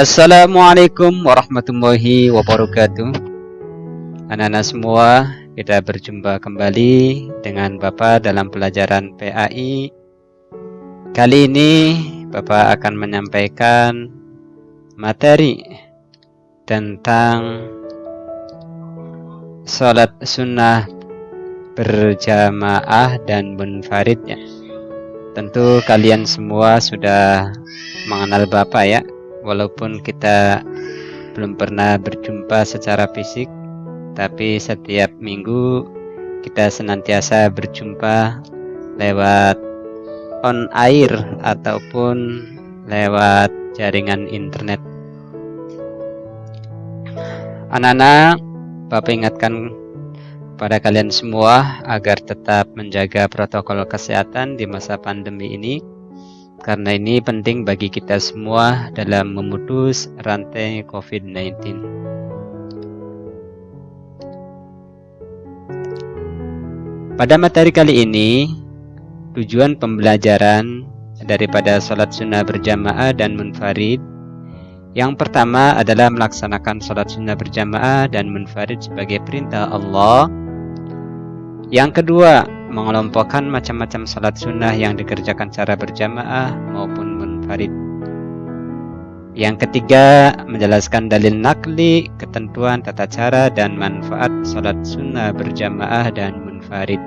Assalamualaikum warahmatullahi wabarakatuh. Anak-anak semua, kita berjumpa kembali dengan Bapak dalam pelajaran PAI. Kali ini Bapak akan menyampaikan materi tentang sholat sunnah berjamaah dan munfarid ya. Tentu kalian semua sudah mengenal Bapak ya, walaupun kita belum pernah berjumpa secara fisik, tapi setiap minggu kita senantiasa berjumpa lewat on air ataupun lewat jaringan internet. Anak-anak, Bapak ingatkan pada kalian semua agar tetap menjaga protokol kesehatan di masa pandemi ini, karena ini penting bagi kita semua dalam memutus rantai COVID-19. Pada materi kali ini, tujuan pembelajaran daripada sholat sunnah berjamaah dan munfarid. Yang pertama adalah melaksanakan sholat sunnah berjamaah dan munfarid sebagai perintah Allah. Yang kedua, mengelompokkan macam-macam sholat sunnah yang dikerjakan secara berjamaah maupun munfarid. Yang ketiga, menjelaskan dalil nakli, ketentuan, tata cara, dan manfaat sholat sunnah berjamaah dan munfarid.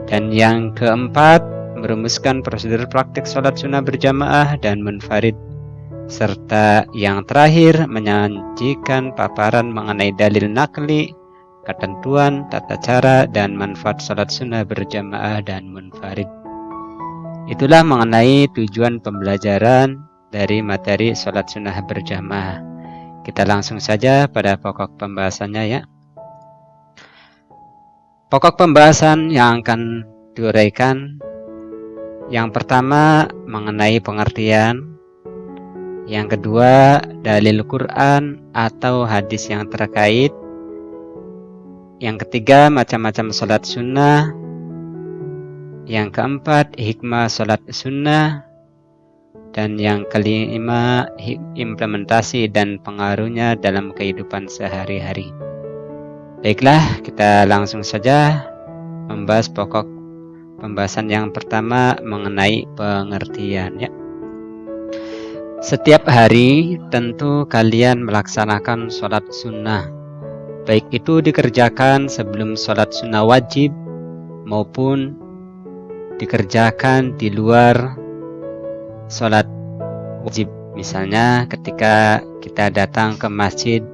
Dan yang keempat, merumuskan prosedur praktik sholat sunnah berjamaah dan munfarid. Serta yang terakhir, menyajikan paparan mengenai dalil nakli, ketentuan, tata cara, dan manfaat sholat sunnah berjamaah dan munfarid. Itulah mengenai tujuan pembelajaran dari materi sholat sunnah berjamaah. Kita langsung saja pada pokok pembahasannya ya. Pokok pembahasan yang akan diuraikan, yang pertama mengenai pengertian, yang kedua dalil Quran atau hadis yang terkait, yang ketiga macam-macam sholat sunnah, yang keempat hikmah sholat sunnah, dan yang kelima implementasi dan pengaruhnya dalam kehidupan sehari-hari. Baiklah, kita langsung saja membahas pokok pembahasan yang pertama mengenai pengertian ya. Setiap hari tentu kalian melaksanakan sholat sunnah, baik itu dikerjakan sebelum sholat sunnah wajib maupun dikerjakan di luar sholat wajib. Misalnya ketika kita datang ke masjid,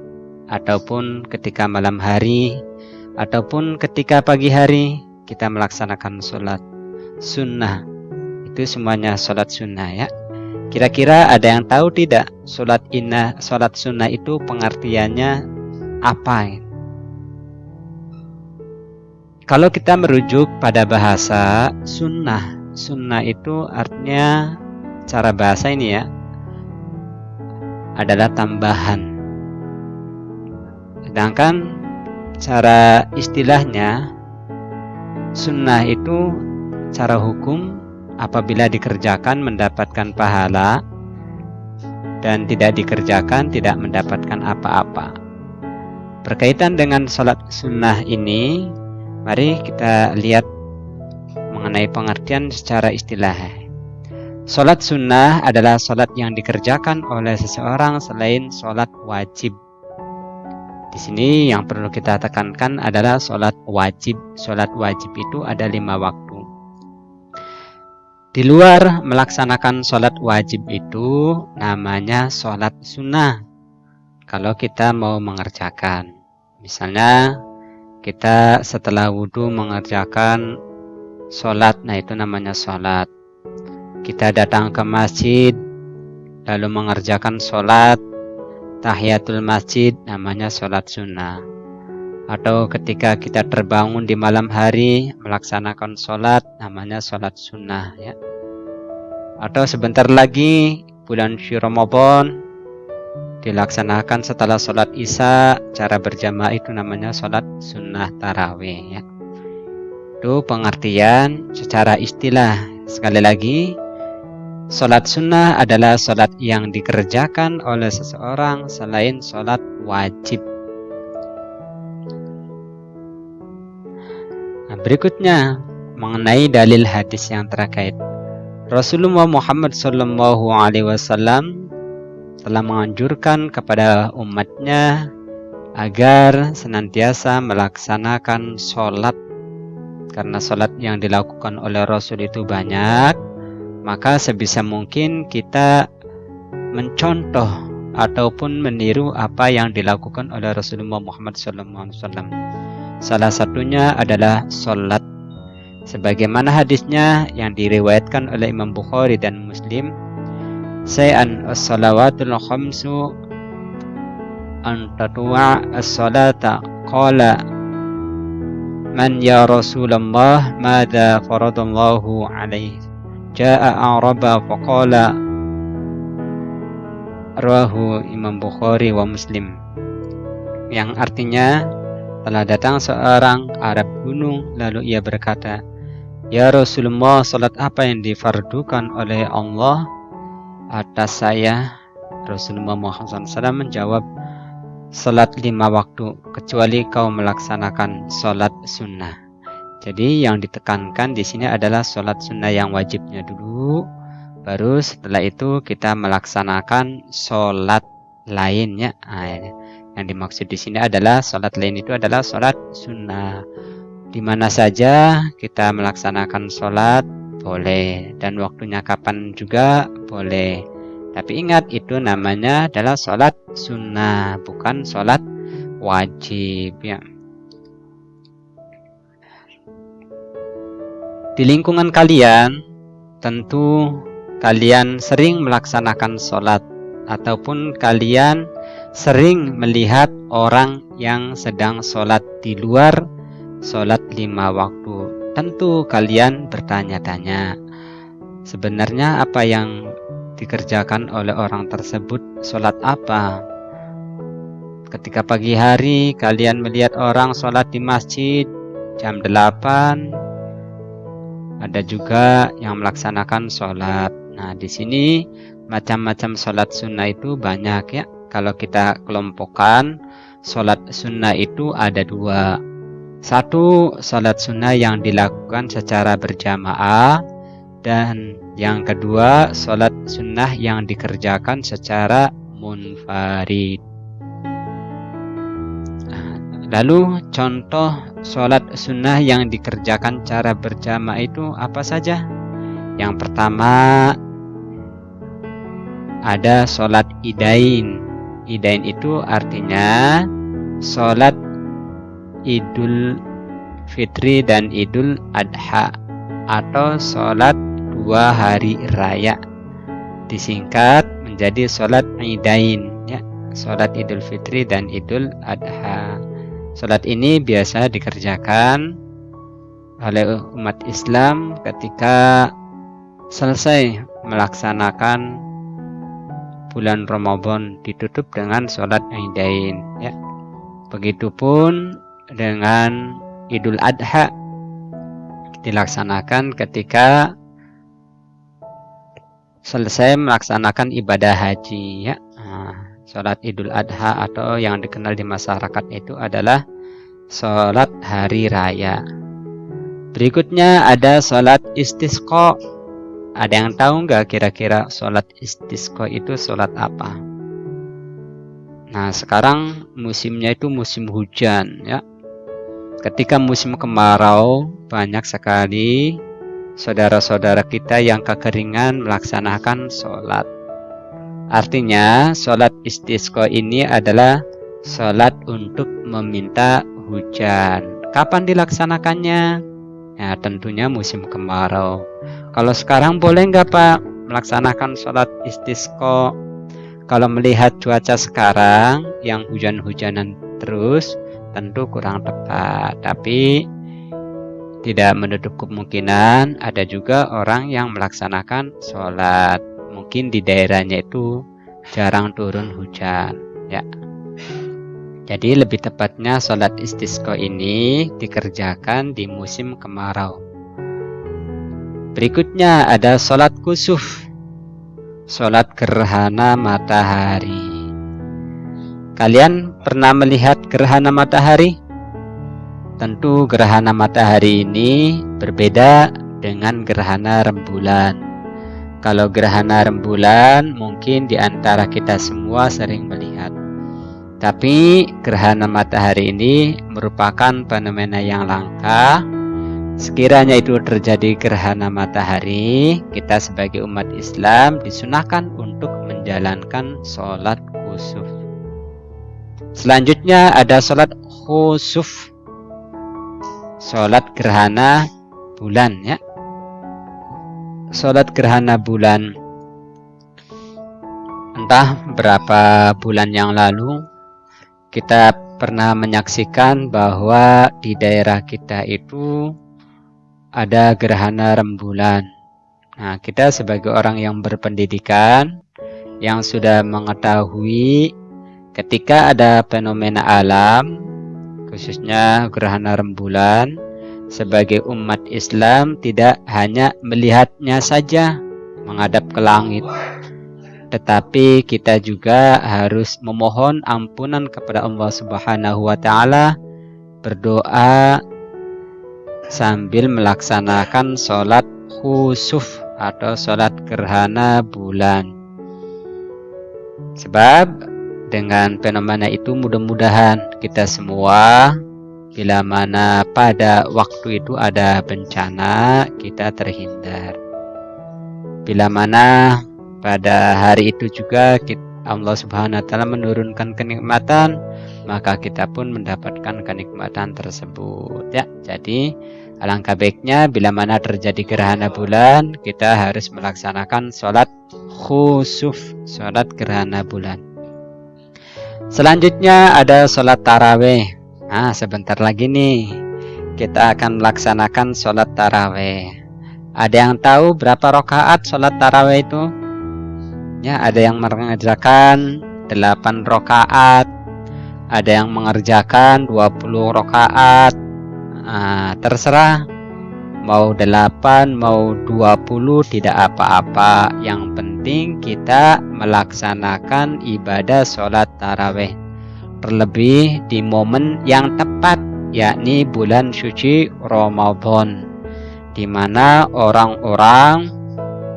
ataupun ketika malam hari, ataupun ketika pagi hari kita melaksanakan sholat sunnah. Itu semuanya sholat sunnah ya. Kira-kira ada yang tahu tidak sholat sunnah itu pengertiannya apa? Kalau kita merujuk pada bahasa sunnah itu artinya cara bahasa ini ya adalah tambahan. Sedangkan cara istilahnya sunnah itu cara hukum apabila dikerjakan mendapatkan pahala dan tidak dikerjakan tidak mendapatkan apa-apa. Berkaitan dengan sholat sunnah ini, mari kita lihat mengenai pengertian secara istilah. Sholat sunnah adalah sholat yang dikerjakan oleh seseorang selain sholat wajib. Di sini yang perlu kita tekankan adalah sholat wajib. Sholat wajib itu ada 5 waktu. Di luar melaksanakan sholat wajib itu namanya sholat sunnah. Kalau kita mau mengerjakan, misalnya kita setelah wudhu mengerjakan sholat, nah itu namanya sholat. Kita datang ke masjid lalu mengerjakan sholat tahiyatul masjid, namanya sholat sunnah. Atau ketika kita terbangun di malam hari melaksanakan sholat, namanya sholat sunnah ya. Atau sebentar lagi bulan Ramadan dilaksanakan setelah sholat isya, cara berjamaah itu namanya sholat sunnah tarawih ya. Itu pengertian secara istilah. Sekali lagi, Sholat sunnah adalah sholat yang dikerjakan oleh seseorang selain sholat wajib. Nah, berikutnya mengenai dalil hadis yang terkait. Rasulullah Muhammad SAW telah menganjurkan kepada umatnya agar senantiasa melaksanakan sholat. Karena sholat yang dilakukan oleh Rasul itu banyak, maka sebisa mungkin kita mencontoh ataupun meniru apa yang dilakukan oleh Rasulullah Muhammad SAW. Salah satunya adalah sholat. Sebagaimana hadisnya yang diriwayatkan oleh Imam Bukhari dan Muslim, Say'an as-salawatul khamsu an tatu'a as-salata qala man ya Rasulullah madza faradallahu alaihi ja'a araba faqala rawahu Imam Bukhari wa Muslim, yang artinya telah datang seorang Arab gunung lalu ia berkata, ya Rasulullah, salat apa yang difardukan oleh Allah atas saya? Rasulullah Muhammad SAW menjawab, salat 5 waktu kecuali kau melaksanakan salat sunnah. Jadi yang ditekankan di sini adalah salat sunnah yang wajibnya dulu, baru setelah itu kita melaksanakan salat lainnya. Yang dimaksud di sini adalah salat lain itu adalah salat sunnah. Di mana saja kita melaksanakan salat boleh, dan waktunya kapan juga boleh. Tapi ingat, itu namanya adalah salat sunnah, bukan salat wajib ya. Di lingkungan kalian, tentu kalian sering melaksanakan salat ataupun kalian sering melihat orang yang sedang salat di luar salat 5 waktu. Tentu kalian bertanya-tanya, sebenarnya apa yang dikerjakan oleh orang tersebut, salat apa? Ketika pagi hari kalian melihat orang salat di masjid jam 8, ada juga yang melaksanakan salat. Nah, di sini macam-macam salat sunnah itu banyak ya. Kalau kita kelompokkan, salat sunnah itu ada 2. Satu, salat sunnah yang dilakukan secara berjamaah, dan yang kedua, salat sunnah yang dikerjakan secara munfarid. Lalu contoh salat sunnah yang dikerjakan cara berjamaah itu apa saja? Yang pertama ada salat idain. Idain itu artinya salat Idul Fitri dan Idul Adha, atau salat 2 hari raya, disingkat menjadi salat idain ya, salat Idul Fitri dan Idul Adha. Salat ini biasa dikerjakan oleh umat Islam ketika selesai melaksanakan bulan Ramadan, ditutup dengan salat idain ya. Begitupun dengan Idul Adha, dilaksanakan ketika selesai melaksanakan ibadah haji ya. Salat Idul Adha atau yang dikenal di masyarakat itu adalah salat hari raya. Berikutnya ada salat istisqa. Ada yang tahu nggak kira-kira salat istisqa itu salat apa? Nah, sekarang musimnya itu musim hujan ya. Ketika musim kemarau, banyak sekali saudara-saudara kita yang kekeringan melaksanakan sholat. Artinya, sholat istisqa ini adalah sholat untuk meminta hujan. Kapan dilaksanakannya? Ya, tentunya musim kemarau. Kalau sekarang boleh nggak Pak melaksanakan sholat istisqa? Kalau melihat cuaca sekarang yang hujan-hujanan terus, tentu kurang tepat. Tapi tidak menutup kemungkinan ada juga orang yang melaksanakan sholat. Mungkin di daerahnya itu jarang turun hujan ya. Jadi lebih tepatnya sholat istisqa ini dikerjakan di musim kemarau. Berikutnya ada sholat kusuf. sholat gerhana matahari. Kalian pernah melihat gerhana matahari? Tentu gerhana matahari ini berbeda dengan gerhana rembulan. Kalau gerhana rembulan mungkin di antara kita semua sering melihat. Tapi gerhana matahari ini merupakan fenomena yang langka. Sekiranya itu terjadi gerhana matahari, kita sebagai umat Islam disunahkan untuk menjalankan sholat khusuf. Selanjutnya ada sholat khusuf, sholat gerhana bulan ya. Sholat gerhana bulan, entah berapa bulan yang lalu kita pernah menyaksikan bahwa di daerah kita itu ada gerhana rembulan. Nah, kita sebagai orang yang berpendidikan, yang sudah mengetahui ketika ada fenomena alam, khususnya gerhana rembulan, sebagai umat Islam tidak hanya melihatnya saja menghadap ke langit, tetapi kita juga harus memohon ampunan kepada Allah Subhanahu wa Ta'ala, berdoa sambil melaksanakan sholat khusuf atau sholat gerhana bulan. Sebab dengan fenomena itu mudah-mudahan kita semua, bila mana pada waktu itu ada bencana, kita terhindar. Bila mana pada hari itu juga Allah Subhanahu wa Ta'ala menurunkan kenikmatan, maka kita pun mendapatkan kenikmatan tersebut ya. Jadi alangkah baiknya bila mana terjadi gerhana bulan, kita harus melaksanakan sholat khusuf, sholat gerhana bulan. Selanjutnya ada sholat taraweh. Nah, sebentar lagi nih kita akan melaksanakan sholat taraweh. Ada yang tahu berapa rakaat sholat taraweh itu? Ya, ada yang mengerjakan 8 rakaat, ada yang mengerjakan 20 rakaat. Nah, terserah mau 8 mau 20 tidak apa-apa. Yang penting kita melaksanakan ibadah sholat taraweh, terlebih di momen yang tepat, yakni bulan suci Ramadan, di mana orang-orang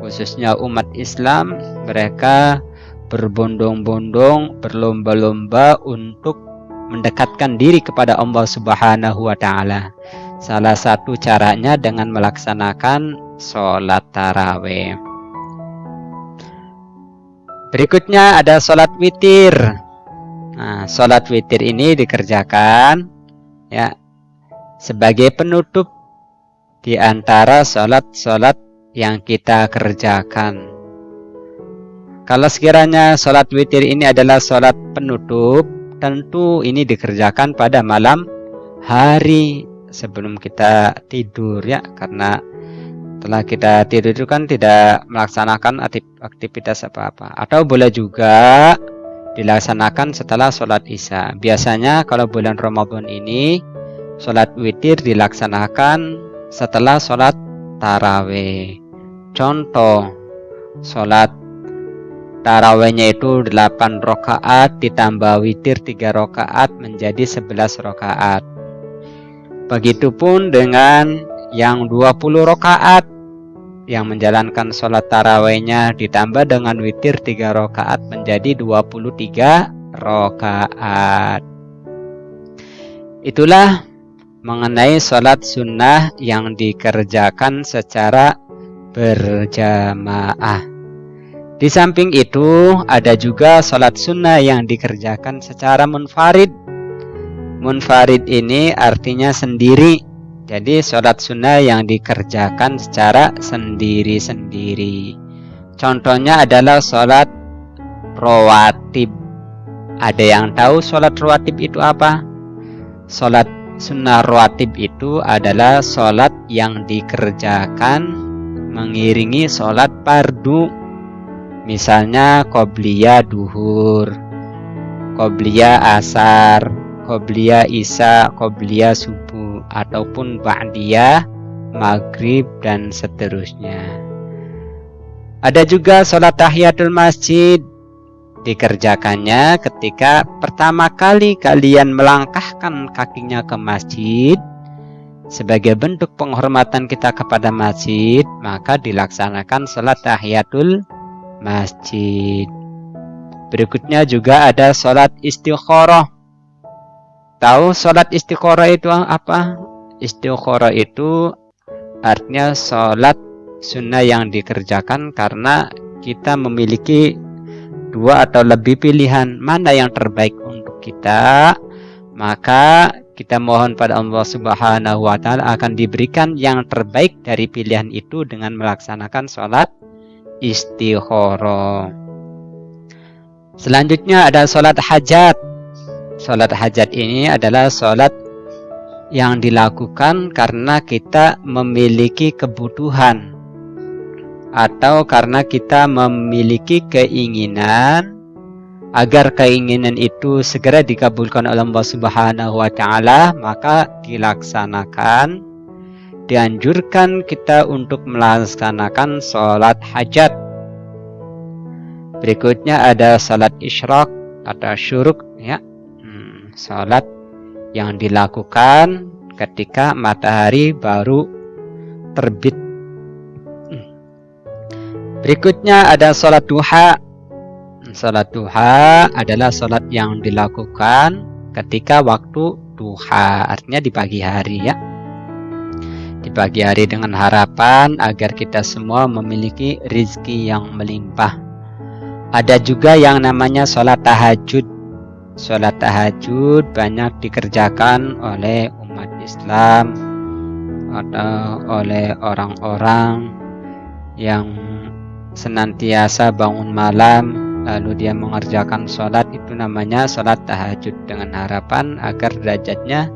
khususnya umat Islam, mereka berbondong-bondong, berlomba-lomba untuk mendekatkan diri kepada Allah Subhanahu wa Ta'ala. Salah satu caranya dengan melaksanakan sholat taraweh. Berikutnya ada sholat witir. Nah, sholat witir ini dikerjakan ya sebagai penutup di antara sholat-sholat yang kita kerjakan. Kalau sekiranya sholat witir ini adalah sholat penutup, tentu ini dikerjakan pada malam hari sebelum kita tidur ya, karena setelah kita tidur itu kan tidak melaksanakan aktivitas apa-apa. Atau boleh juga dilaksanakan setelah sholat isya. Biasanya kalau bulan Ramadan ini sholat witir dilaksanakan setelah sholat taraweh. Contoh, sholat tarawehnya itu 8 rakaat ditambah witir 3 rakaat menjadi 11 rakaat. Begitupun dengan yang 20 rakaat yang menjalankan sholat tarawehnya ditambah dengan witir 3 rakaat menjadi 23 rakaat. Itulah mengenai sholat sunnah yang dikerjakan secara berjamaah. Di samping itu ada juga sholat sunnah yang dikerjakan secara munfarid. Munfarid ini artinya sendiri. Jadi sholat sunnah yang dikerjakan secara sendiri-sendiri. Contohnya adalah sholat rawatib. Ada yang tahu sholat rawatib itu apa? Sholat sunnah rawatib itu adalah sholat yang dikerjakan mengiringi sholat fardu. Misalnya qobliyah duhur, qobliyah asar, qobliyah isya, qobliyah subuh, ataupun ba'diyah maghrib dan seterusnya. Ada juga sholat tahiyatul masjid, dikerjakannya ketika pertama kali kalian melangkahkan kakinya ke masjid. Sebagai bentuk penghormatan kita kepada masjid, maka dilaksanakan sholat tahiyatul masjid. Berikutnya juga ada sholat istikharah. Tahu sholat istikharah itu apa? Istikharah itu artinya sholat sunnah yang dikerjakan karena kita memiliki dua atau lebih pilihan, mana yang terbaik untuk kita, maka kita mohon pada Allah Subhanahu wa Ta'ala akan diberikan yang terbaik dari pilihan itu dengan melaksanakan sholat istikharah. Selanjutnya ada sholat hajat. Sholat hajat ini adalah sholat yang dilakukan karena kita memiliki kebutuhan atau karena kita memiliki keinginan agar keinginan itu segera dikabulkan oleh Allah Subhanahu wa Ta'ala, maka dilaksanakan, dianjurkan kita untuk melaksanakan sholat hajat. Berikutnya ada sholat isyraq atau syuruk, ya. Sholat yang dilakukan ketika matahari baru terbit. Berikutnya ada sholat duha. Sholat duha adalah sholat yang dilakukan ketika waktu duha, artinya di pagi hari, ya. Di pagi hari dengan harapan agar kita semua memiliki rizki yang melimpah. Ada juga yang namanya sholat tahajud. Sholat tahajud banyak dikerjakan oleh umat Islam atau oleh orang-orang yang senantiasa bangun malam lalu dia mengerjakan sholat, itu namanya sholat tahajud dengan harapan agar derajatnya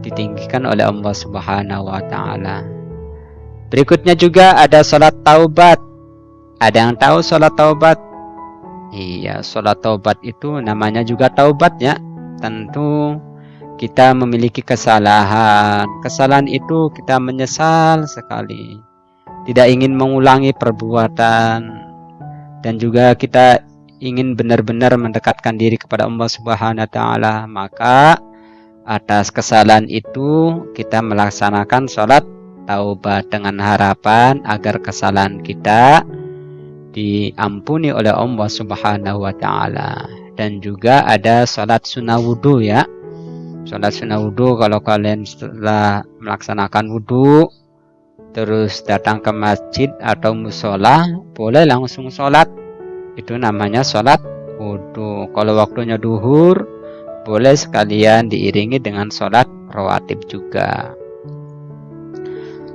ditinggikan oleh Allah Subhanahu wa Ta'ala. Berikutnya juga ada sholat taubat. Ada yang tahu sholat taubat? Iya, sholat taubat itu namanya juga taubat, ya. Tentu kita memiliki kesalahan. Kesalahan itu kita menyesal sekali, tidak ingin mengulangi perbuatan, dan juga kita ingin benar-benar mendekatkan diri kepada Allah Subhanahu wa Ta'ala. Maka atas kesalahan itu kita melaksanakan sholat taubat dengan harapan agar kesalahan kita diampuni oleh Allah Subhanahu wa Ta'ala. Dan juga ada sholat sunnah wudhu, ya. Sholat sunnah wudhu, kalau kalian setelah melaksanakan wudhu terus datang ke masjid atau musola, boleh langsung sholat. Itu namanya sholat wudhu. Kalau waktunya duhur, boleh sekalian diiringi dengan sholat rawatib juga.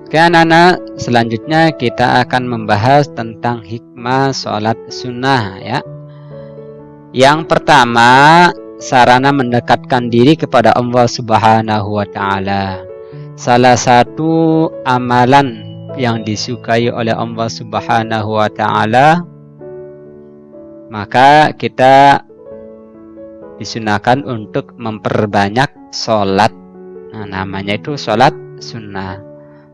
Oke anak-anak, selanjutnya kita akan membahas tentang hikmah sholat sunnah, ya. Yang pertama, sarana mendekatkan diri kepada Allah Subhanahu wa Ta'ala. Salah satu amalan yang disukai oleh Allah Subhanahu wa Ta'ala, maka kita disunahkan untuk memperbanyak sholat. Nah, namanya itu sholat sunnah.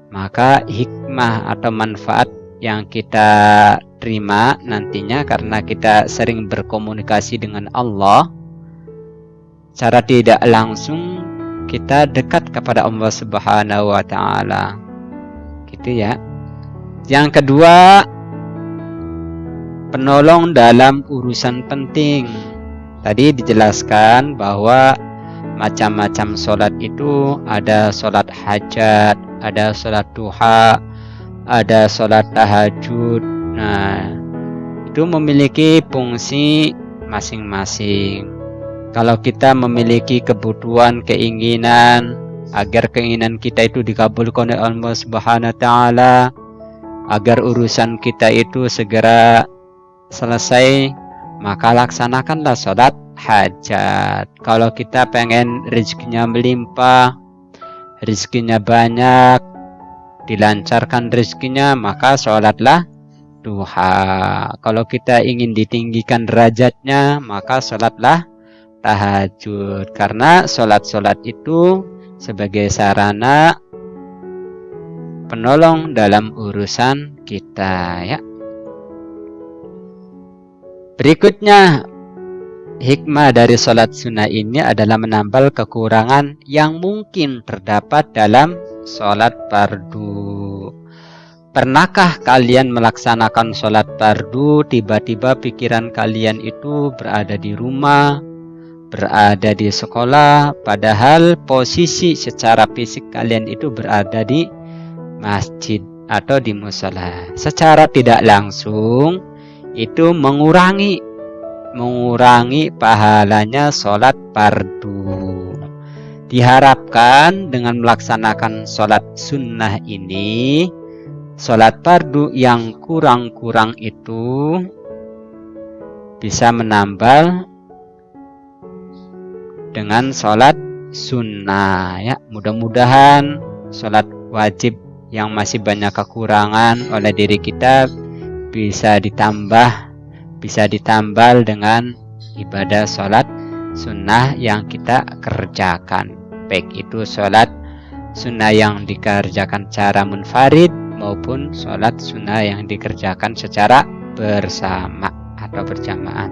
Maka hikmah atau manfaat yang kita terima nantinya karena kita sering berkomunikasi dengan Allah, secara tidak langsung kita dekat kepada Allah Subhanahu wa Ta'ala, gitu, ya. Yang kedua, penolong dalam urusan penting. Tadi dijelaskan bahwa macam-macam sholat itu ada sholat hajat, ada sholat duha, ada sholat tahajud. Nah, itu memiliki fungsi masing-masing. Kalau kita memiliki kebutuhan, keinginan agar keinginan kita itu dikabulkan oleh Allah Subhanahu wa Ta'ala, agar urusan kita itu segera selesai, maka laksanakanlah sholat hajat. Kalau kita pengen rezekinya melimpah, rezekinya banyak, dilancarkan rezekinya, maka sholatlah duha. Kalau kita ingin ditinggikan derajatnya, maka sholatlah tahajud. Karena sholat-sholat itu sebagai sarana penolong dalam urusan kita, ya. Berikutnya, hikmah dari sholat sunnah ini adalah menambal kekurangan yang mungkin terdapat dalam sholat fardu. Pernahkah kalian melaksanakan sholat fardu, tiba-tiba pikiran kalian itu berada di rumah, berada di sekolah, padahal posisi secara fisik kalian itu berada di masjid atau di musala? Secara tidak langsung itu mengurangi pahalanya sholat fardu. Diharapkan dengan melaksanakan sholat sunnah ini, sholat fardu yang kurang-kurang itu bisa menambal dengan sholat sunnah ya. Mudah-mudahan sholat wajib yang masih banyak kekurangan oleh diri kita bisa ditambal dengan ibadah sholat sunnah yang kita kerjakan, baik itu sholat sunnah yang dikerjakan secara munfarid maupun sholat sunnah yang dikerjakan secara bersama atau berjamaah.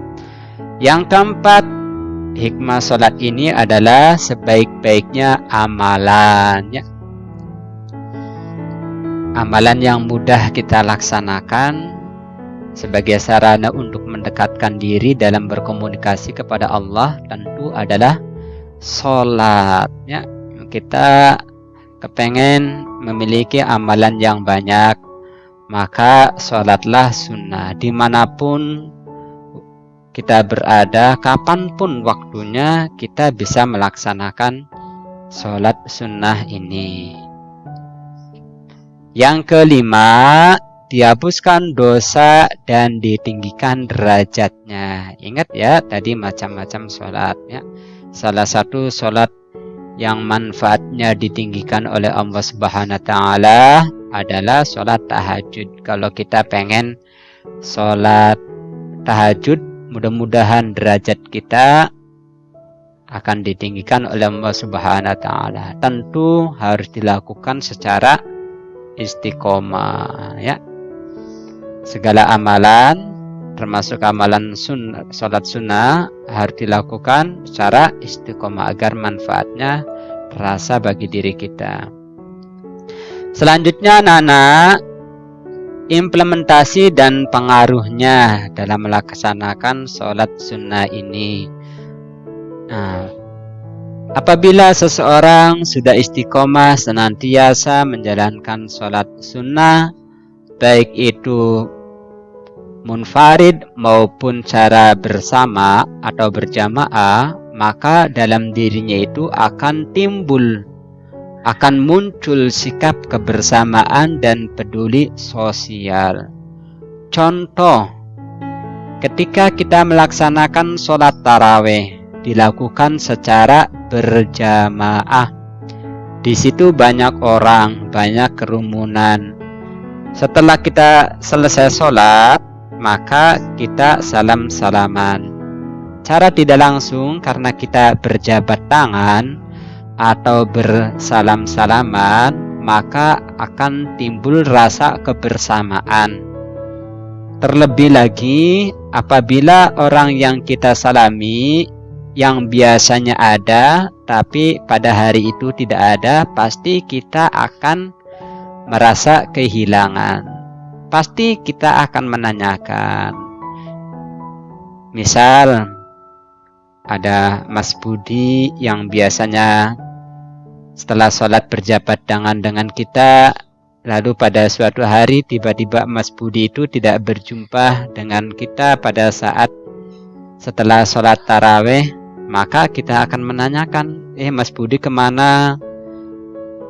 Yang keempat, hikmah sholat ini adalah sebaik-baiknya amalannya. Amalan yang mudah kita laksanakan sebagai sarana untuk mendekatkan diri dalam berkomunikasi kepada Allah tentu adalah sholat ya. Kita kepengen memiliki amalan yang banyak, maka sholatlah sunnah. Dimanapun kita berada, kapanpun waktunya, kita bisa melaksanakan sholat sunnah ini. Yang kelima, dihapuskan dosa dan ditinggikan derajatnya. Ingat ya, tadi macam-macam sholat ya. Salah satu sholat yang manfaatnya ditinggikan oleh Allah Subhanahu wa Ta'ala adalah sholat tahajud. Kalau kita pengen sholat tahajud, mudah-mudahan derajat kita akan ditinggikan oleh Allah Subhanahu wa Ta'ala. Tentu harus dilakukan secara istiqomah ya. Segala amalan termasuk amalan sholat sunnah harus dilakukan secara istiqomah agar manfaatnya terasa bagi diri kita. Selanjutnya anak-anak, implementasi dan pengaruhnya dalam melaksanakan sholat sunnah ini. Nah, apabila seseorang sudah istiqomah senantiasa menjalankan sholat sunnah, baik itu munfarid maupun cara bersama atau berjamaah, maka dalam dirinya itu akan muncul sikap kebersamaan dan peduli sosial. Contoh, ketika kita melaksanakan sholat tarawih dilakukan secara berjamaah, di situ banyak orang, banyak kerumunan. Setelah kita selesai sholat, maka kita salam-salaman. Cara tidak langsung karena kita berjabat tangan atau bersalam-salaman, maka akan timbul rasa kebersamaan. Terlebih lagi apabila orang yang kita salami yang biasanya ada tapi pada hari itu tidak ada, pasti kita akan merasa kehilangan. Pasti kita akan menanyakan. Misal ada Mas Budi yang biasanya setelah sholat berjabat tangan dengan kita, lalu pada suatu hari tiba-tiba Mas Budi itu tidak berjumpa dengan kita pada saat setelah sholat tarawih, maka kita akan menanyakan, Mas Budi kemana?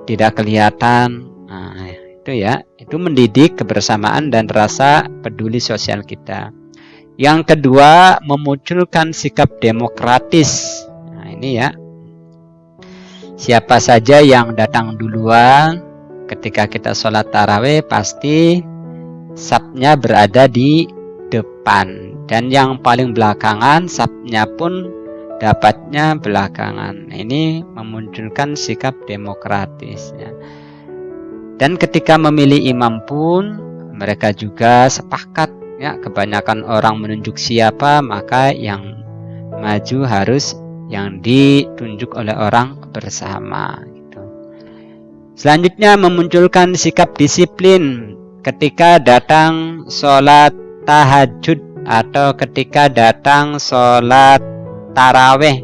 Tidak kelihatan. Nah, itu ya, itu mendidik kebersamaan dan rasa peduli sosial kita. Yang kedua, memunculkan sikap demokratis. Nah, ini ya, siapa saja yang datang duluan ketika kita sholat tarawih pasti safnya berada di depan, dan yang paling belakangan safnya pun dapatnya belakangan. Ini memunculkan sikap demokratis ya. Dan ketika memilih imam pun mereka juga sepakat Ya, kebanyakan orang menunjuk siapa, maka yang maju harus yang ditunjuk oleh orang bersama gitu. Selanjutnya memunculkan sikap disiplin ketika datang sholat tahajud atau ketika datang sholat taraweh,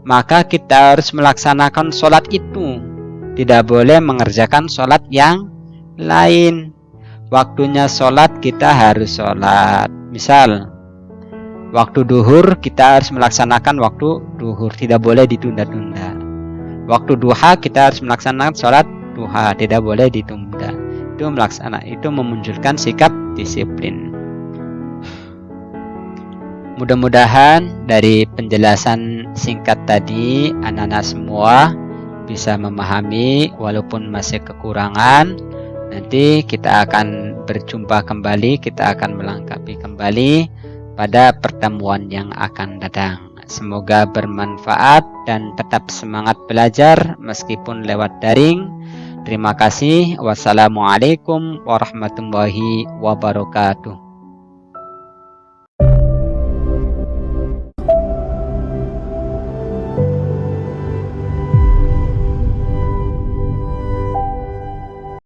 maka kita harus melaksanakan sholat itu, tidak boleh mengerjakan sholat yang lain. Waktunya sholat kita harus sholat, misal waktu duhur kita harus melaksanakan waktu duhur, tidak boleh ditunda-tunda. Waktu duha kita harus melaksanakan sholat duha, tidak boleh ditunda. Itu memunculkan sikap disiplin. Mudah-mudahan dari penjelasan singkat tadi anak-anak semua bisa memahami, walaupun masih kekurangan. Nanti kita akan berjumpa kembali, kita akan melengkapi kembali pada pertemuan yang akan datang. Semoga bermanfaat dan tetap semangat belajar meskipun lewat daring. Terima kasih. Wassalamualaikum warahmatullahi wabarakatuh.